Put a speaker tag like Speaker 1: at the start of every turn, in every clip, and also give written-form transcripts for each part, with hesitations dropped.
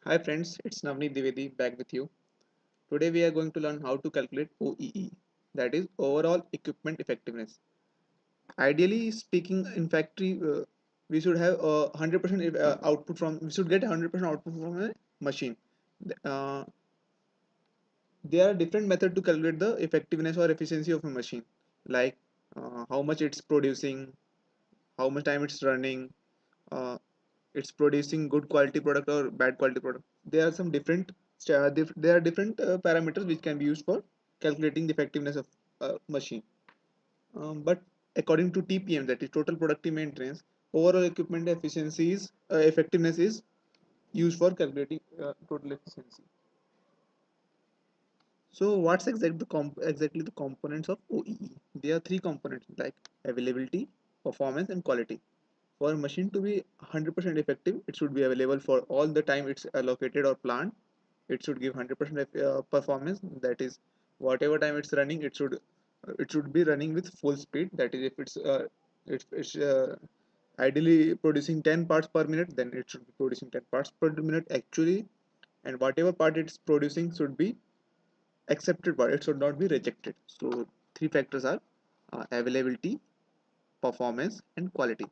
Speaker 1: Hi friends, it's Navneet Dwivedi back with you. Today we are going to learn how to calculate OEE, that is overall equipment effectiveness. Ideally speaking, in factory we should have 100% output from. We should get 100% output from a machine. Uh, there are different methods to calculate the effectiveness or efficiency of a machine, like how much it's producing, how much time it's running, uh, it's producing good quality product or bad quality product. There are some different there are different parameters which can be used for calculating the effectiveness of machine. But according to TPM, that is total productive maintenance, overall equipment efficiency is effectiveness is used for calculating total efficiency. So what's exactly the components of OEE? There are three components like availability, performance, and quality. For a machine to be 100% effective, it should be available for all the time it's allocated or planned. It should give 100% performance. That is, whatever time it's running, it should be running with full speed. That is, if it's ideally producing 10 parts per minute, then it should be producing 10 parts per minute actually, and whatever part it's producing should be accepted part. It should not be rejected. So three factors are availability, performance, and quality.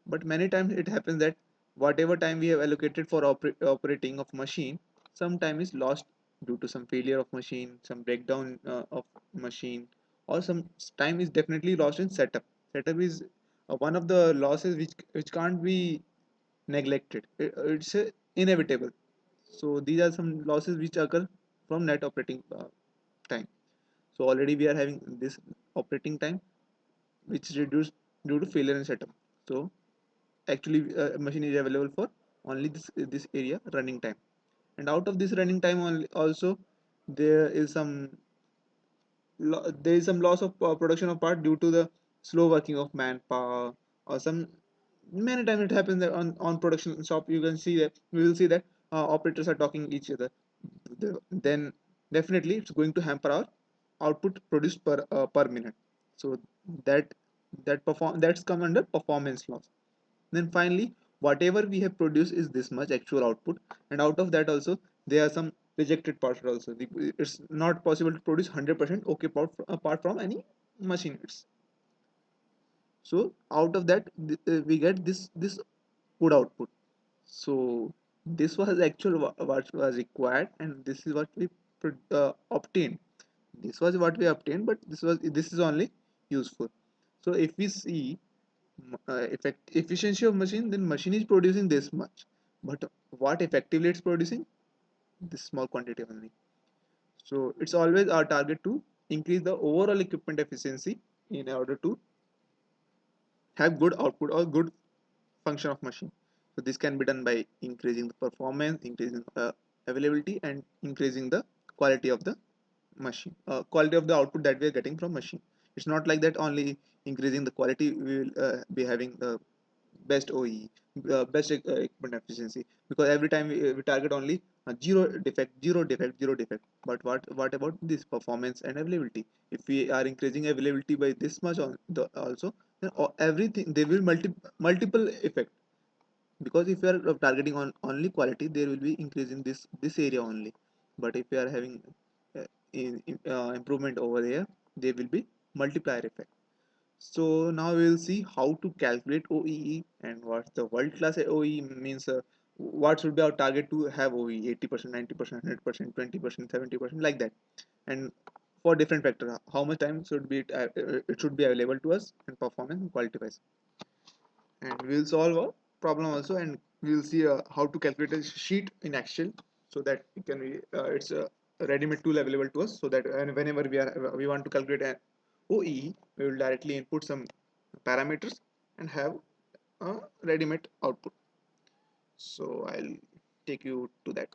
Speaker 1: But many times it happens that whatever time we have allocated for operating of machine, some time is lost due to some failure of machine, some breakdown of machine, or some time is definitely lost in setup. Setup is one of the losses which can't be neglected. It's inevitable. So these are some losses which occur from net operating time. So already we are having this operating time which is reduced due to failure in setup. So actually machine is available for only this area running time, and out of this running time only also there is some there is some loss of production of part due to the slow working of manpower, or some many times it happens that on production shop you can see that we will see that operators are talking each other. Then definitely it's going to hamper our output produced per minute. So that that's come under performance loss. Then finally, whatever we have produced is this much actual output, and out of that also there are some rejected parts also. It's not possible to produce 100% okay part apart from any machine. So out of that we get this good output. So this was actual what was required, and this is what we obtained. This was what we obtained, but this is only useful. So if we see efficiency of machine, then machine is producing this much, but what effectively it's producing, this small quantity only. So it's always our target to increase the overall equipment efficiency in order to have good output or good function of machine. So this can be done by increasing the performance, increasing availability, and increasing the quality of the machine, quality of the output that we are getting from machine. It's not like that only increasing the quality we will be having the best OE, best equipment efficiency, because every time we target only zero defect, zero defect, zero defect. But what about this performance and availability? If we are increasing availability by this much on the also, then everything there will multiple effect, because if you are targeting on only quality, there will be increasing this area only. But if you are having improvement over here, there will be multiplier effect. So now we will see how to calculate OEE and what the world class OEE means. What should be our target to have OEE 80%, 90%, 100%, 20%, 70%, like that. And for different factors, how much time should be it should be available to us, and performance and quality wise. And we will solve a problem also, and we will see how to calculate a sheet in Excel, so that it can be it's a ready-made tool available to us, so that whenever we want to calculate an OEE, we will directly input some parameters and have a ready-made output. So I'll take you to that.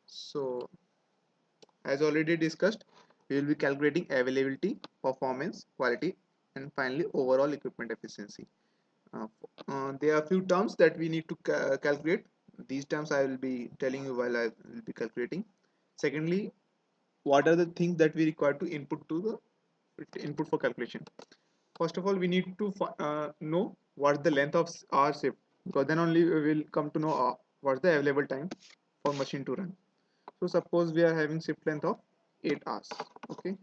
Speaker 1: So as already discussed, we will be calculating availability, performance, quality, and finally overall equipment efficiency. Uh, there are a few terms that we need to calculate. These terms I will be telling you while I will be calculating. Secondly, what are the things that we require to input to the input for calculation. First of all, we need to know what's the length of our shift, because then only we will come to know what's the available time for machine to run. So suppose we are having shift length of 8 hours. Okay,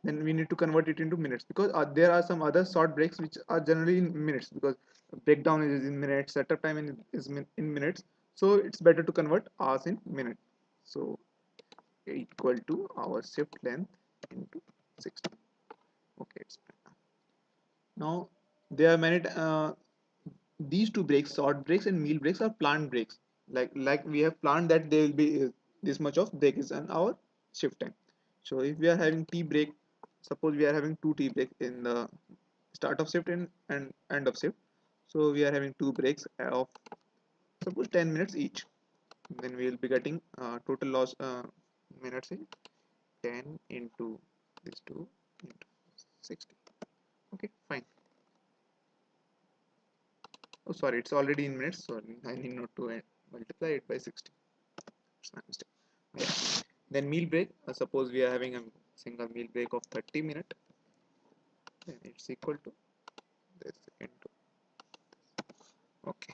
Speaker 1: then we need to convert it into minutes, because there are some other short breaks which are generally in minutes, because breakdown is in minutes, setup time is in minutes. So it's better to convert hours in minutes. So equal to our shift length into 60. Okay, it's now there are many these two breaks, short breaks and meal breaks, are planned breaks. Like we have planned that there will be this much of break is an hour shift time. So if we are having tea break, suppose we are having two tea breaks in the start of shift and end of shift. So we are having two breaks of suppose 10 minutes each. Then we will be getting total loss minutes in 10 into this 2 into 60. Okay, fine. Oh, sorry, it's already in minutes, so I need not to multiply it by 60. It's my mistake. Yeah. Then meal break. Suppose we are having a single meal break of 30 minutes. Then it's equal to this into. Okay.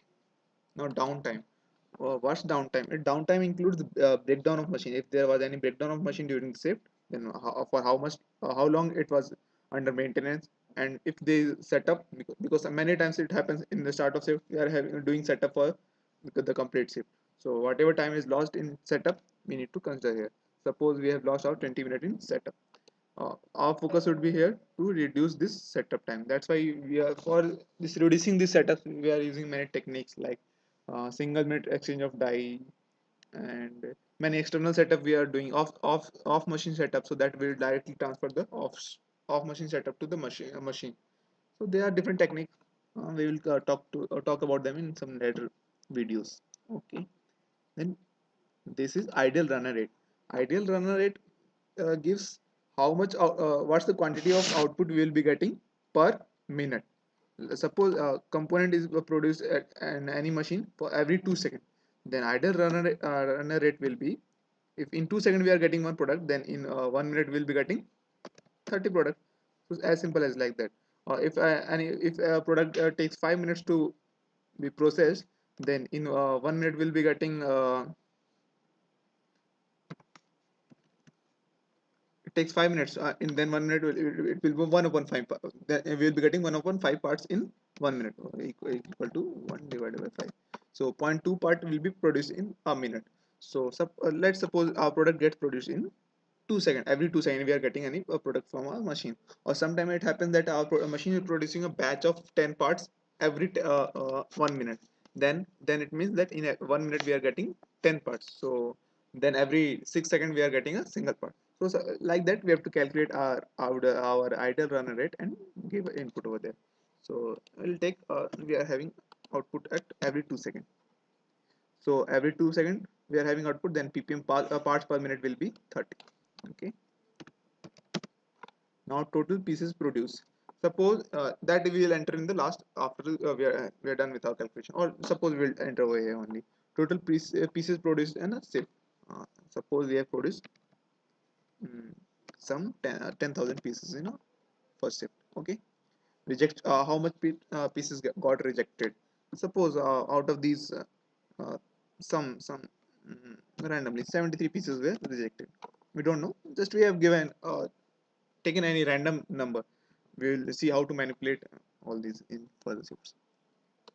Speaker 1: Now downtime. What's downtime? Downtime includes the breakdown of machine. If there was any breakdown of machine during the shift, then for how much, how long it was under maintenance, and if they set up, because many times it happens in the start of shift, we are doing setup for the complete shift. So whatever time is lost in setup, we need to consider here. Suppose we have lost our 20 minutes in setup. Our focus would be here to reduce this setup time. That's why we are for this reducing this setup. We are using many techniques like single minute exchange of die and many external setup we are doing off machine setup, so that will directly transfer the off machine setup to the machine. So there are different techniques. We will talk about them in some later videos. Okay, then this is ideal runner rate. Ideal runner rate gives how much what's the quantity of output we will be getting per minute. Suppose a component is produced at any machine for every 2 seconds, then ideal runner rate will be, if in 2 seconds we are getting one product, then in 1 minute we'll be getting 30 products. So as simple as like that. If a product takes 5 minutes to be processed, then in 1 minute we'll be getting it takes 5 minutes, and then 1 minute it will be 1 upon 5 then we will be getting 1 upon 5 parts in 1 minute, equal to 1 divided by 5. So zero point 0.2 part will be produced in a minute. So let's suppose our product gets produced in 2 seconds. Every 2 seconds we are getting any product from our machine, or sometimes it happens that our machine is producing a batch of 10 parts every 1 minute. Then it means that in 1 minute we are getting 10 parts. So then every 6 seconds we are getting a single part. So like that we have to calculate our ideal runner rate and give input over there. So we'll take we are having output at every 2 seconds. So every 2 seconds we are having output, then ppm parts per minute will be 30. Okay, now total pieces produced. Suppose that we will enter in the last after we are done with our calculation, or suppose we will enter over here only total pieces produced in a shift. Suppose we have produced mm, some 10,000 pieces in a first shift. Okay, reject how much pieces got rejected. Suppose out of these uh, some randomly 73 pieces were rejected. We don't know, just we have given taken any random number. We will see how to manipulate all these in further shifts.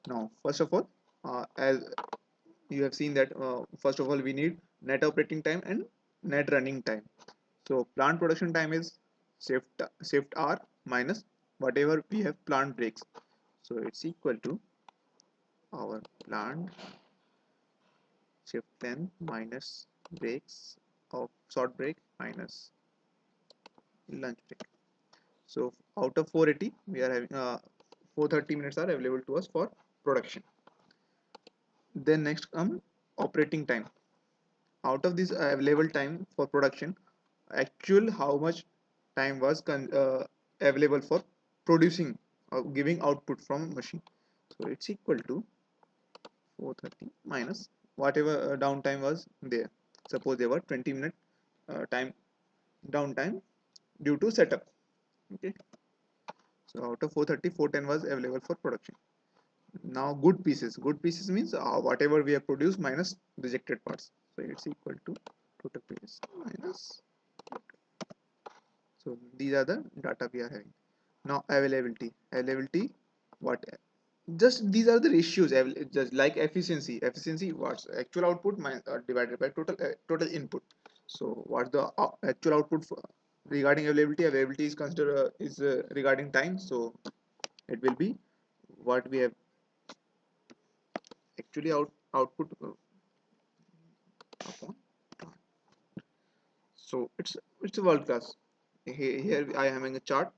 Speaker 1: Now first of all, as you have seen that first of all we need net operating time and net running time. So plant production time is shift hour minus whatever we have plant breaks. So it's equal to our plant shift length minus breaks of short break minus lunch break. So out of 480 we are having 430 minutes are available to us for production. Then next come operating time. Out of this available time for production, actual how much time was available for producing or giving output from machine. So it's equal to 430 minus whatever downtime was there. Suppose there were 20 minutes time downtime due to setup. Okay, so out of 430, 410 was available for production. Now good pieces means whatever we have produced minus rejected parts, so it's equal to total pieces minus. So these are the data we are having. Now availability, what, just these are the ratios, just like efficiency what's actual output divided by total input. So what's the actual output for, regarding availability is considered regarding time, so it will be what we have actually output upon. So it's a world class. Here I am having a chart.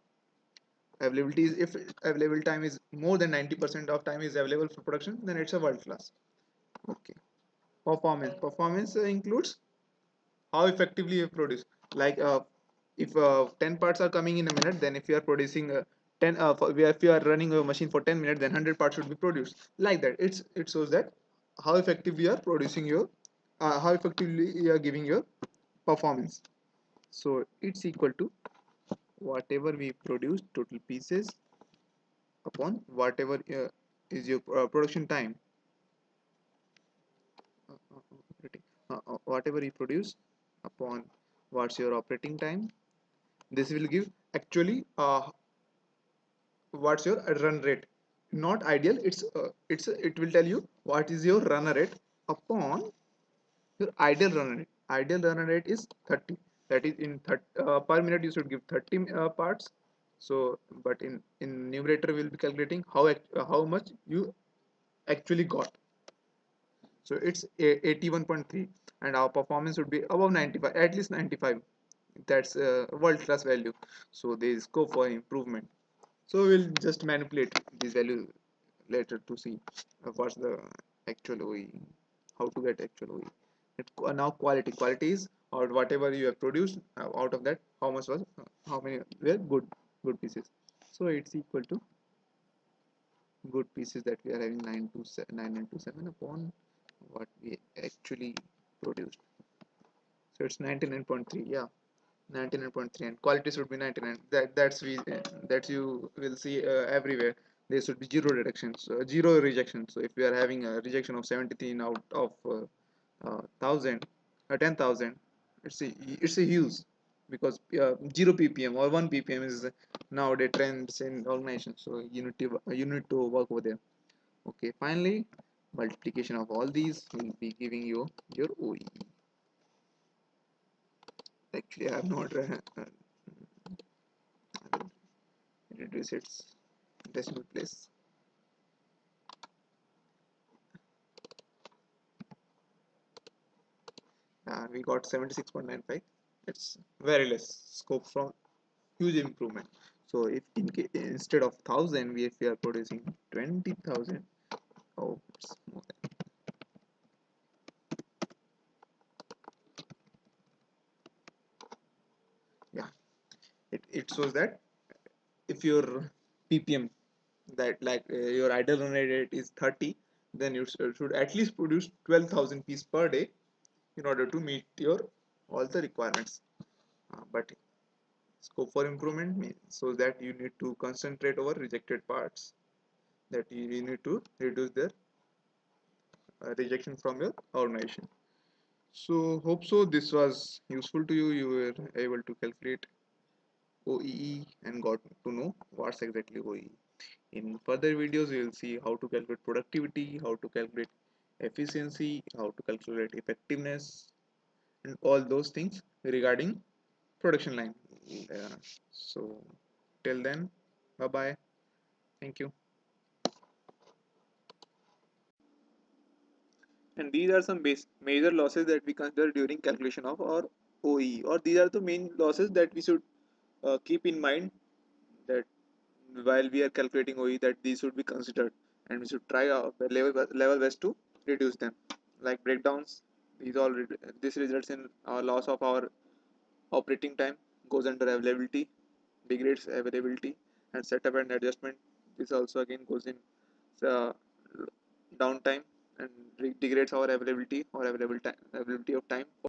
Speaker 1: Availability is, if available time is more than 90% of time is available for production, then it's a world class. Okay. Performance includes how effectively you produce. Like if 10 parts are coming in a minute, then if you are producing 10 if you are running a machine for 10 minutes, then 100 parts should be produced. Like that, it shows that how effectively you are producing your how effectively you are giving your performance. So it's equal to whatever we produce total pieces upon whatever is your production time, whatever you produce upon what's your operating time. This will give actually what's your run rate, not ideal, it will tell you what is your run rate upon your ideal run rate. Ideal run rate is 30, that is in per minute you should give 30 parts. So but in numerator we will be calculating how much you actually got. So it's 81.3, and our performance would be above 95, at least 95. That's a world class value. So there is scope for improvement. So we'll just manipulate this value later to see what's the actual OE, how to get actual OE. Now quality is, or whatever you have produced, out of that how much was how many were good pieces. So it's equal to good pieces that we are having 9927 upon what we actually produced. So it's 99.3, yeah, 99.3, and quality should be 99. That you will see everywhere. There should be zero reductions, zero rejection. So if we are having a rejection of 73 out of 1000, 10,000, it's a huge, because 0 ppm or 1 ppm is nowadays trends in organization. So you need to work over there. Okay, finally, multiplication of all these will be giving you your OE. Actually, I have not reduce its decimal place. We got 76.95. It's very less scope from huge improvement. So if instead of 1000, if we are producing 20,000, oh, it's more than, yeah. It shows that if your ppm, that like your ideal run rate is 30, then you should at least produce 12,000 pieces per day in order to meet your all the requirements. But scope for improvement means so that you need to concentrate over rejected parts, that you need to reduce their rejection from your organization. So hope so this was useful to you. You were able to calculate OEE and got to know what's exactly OEE. In further videos, we will see how to calculate productivity, how to calculate efficiency, how to calculate effectiveness, and all those things regarding production line. So till then, bye bye. Thank you. And these are some major losses that we consider during calculation of our OE, or these are the main losses that we should keep in mind, that while we are calculating OE, that these should be considered, and we should try our level best to reduce them. Like breakdowns, this results in a loss of our operating time, goes under availability, degrades availability, and setup and adjustment. This also again goes in uh, downtime, and degrades our availability or availability of time.